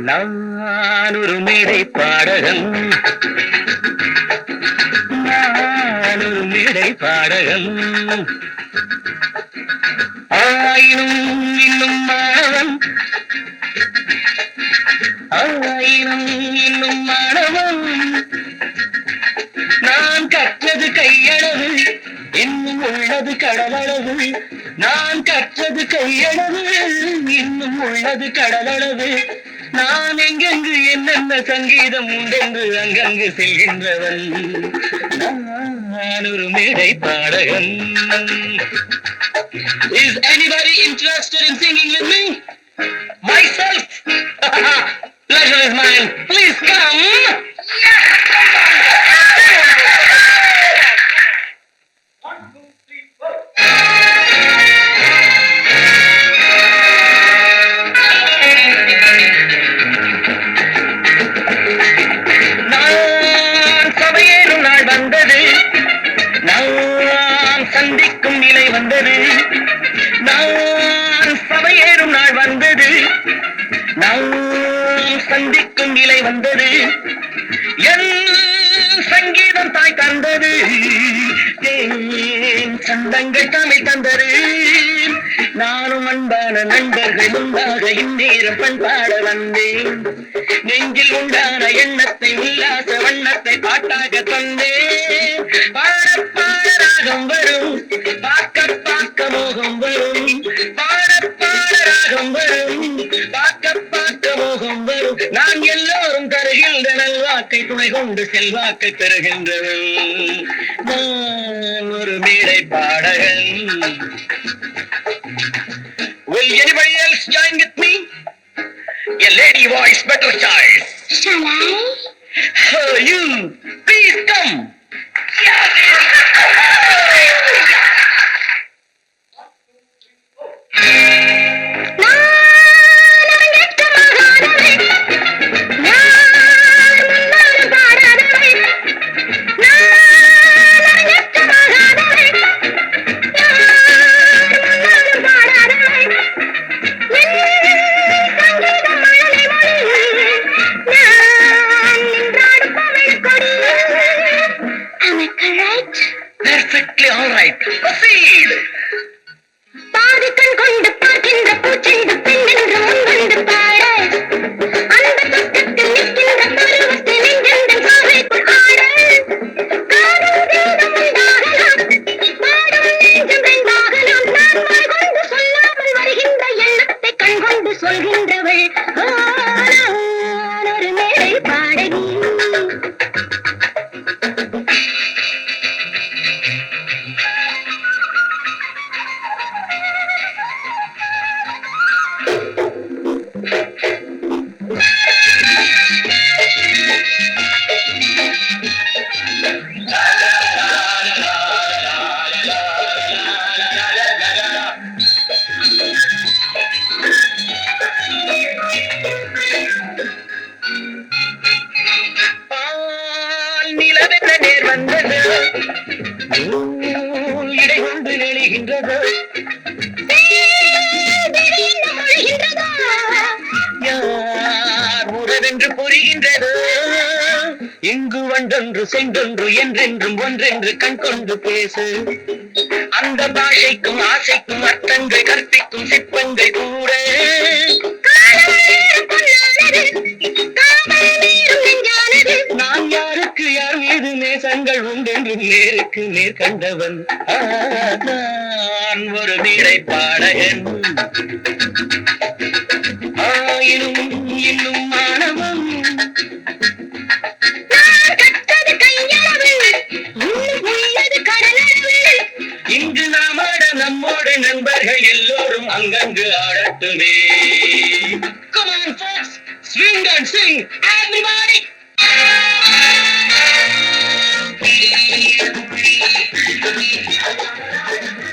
நான் ஒரு மேடை பாடகன், நான் ஒரு மேடை பாடகன். ஆயினும் இன்னும் மாணவன், ஆயினும் இன்னும் மாணவன். நான் கற்றது கையளவு, இன்னும் உள்ளது கடலளவு. நான் கற்றது கையளவு, இன்னும் உள்ளது கடலளவு. நான் எங்கெங்கு என்னென்ன சங்கீதம் உண்டென்று அங்கங்கு செல்கின்றவன். நான் ஒரு மேடை பாடகன். Is anybody interested in singing with me? Myself? Pleasure is mine. Please come. சந்திக்கும் நிலை வந்தது, நான் சபையேறும் நாள் வந்தது. நான் சந்திக்கும் நிலை வந்தது, என் சங்கீதம் தாய் தந்தது, என் சந்தங்கள் தமிழ் தந்தது. நானும் அன்பான நண்பர்கள் முன்பாக இந்நேரம் பண்பாட வந்தேன். நெஞ்சில் உண்டான எண்ணத்தை உல்லாச வண்ணத்தை பாட்டாக தந்தேன். பாட பாட ராகம் வரும், பார்க்க பார்க்க மோகம் வரும். பாட பாட ராகம் வரும், பார்க்க பார்க்க மோகம் வரும். நான் எல்லோரும் தருகின்ற நல்வாக்கை துணை கொண்டு செல்வாக்கை பெறுகின்றவன். நான் ஒரு மேடை பாடகன். Will anybody else join with me? A lady voice, better choice. Shall I? Oh, you, please come. Perfectly all right. Proceed. பாதி கண் கொண்டு பார்க்கின்ற பூச்செண்டு பெண் என்று முன்வந்து பாட, அந்த பக்கத்தில் நிற்கின்ற பருவத்தை நெஞ்செந்தன் சாவைக்குள் ஆட. காதல் வேதம் உண்டாகலாம், பாடும் நெஞ்சம் ரெண்டாகலாம். நான் வாய் கொண்டு சொல்லாமல் வருகின்ற எண்ணத்தை கண் கொண்டு சொல்கின்றவள். நான் ஒரு மேடை பாடகி. நிலவென்ற நேர் வந்தது, இடை கொண்டு நெளிகின்றது. யார் உறவென்று புரிகின்றது. இங்கு வண்டொன்று சென்றொன்று என்றென்றும் ஒன்றென்று கண் கொண்டு பேசு. அந்த பாஷைக்கும் ஆசைக்கும் அர்த்தங்கள் கற்பிக்கும் சிற்பங்கள் கூட. நான் யாருக்கு யார் மீது நேசங்கள் உண்டென்று நேருக்கு நேர் கண்டவன். நான் ஒரு மேடை பாடகன். ஆயினும் இன்னும் மாணவன். இங்கு நாம் ஆட நம்மோடு நண்பர்கள் எல்லோரும் அங்கங்கு ஆடட்டுமே. Come on folks, swing and sing everybody. Thank you.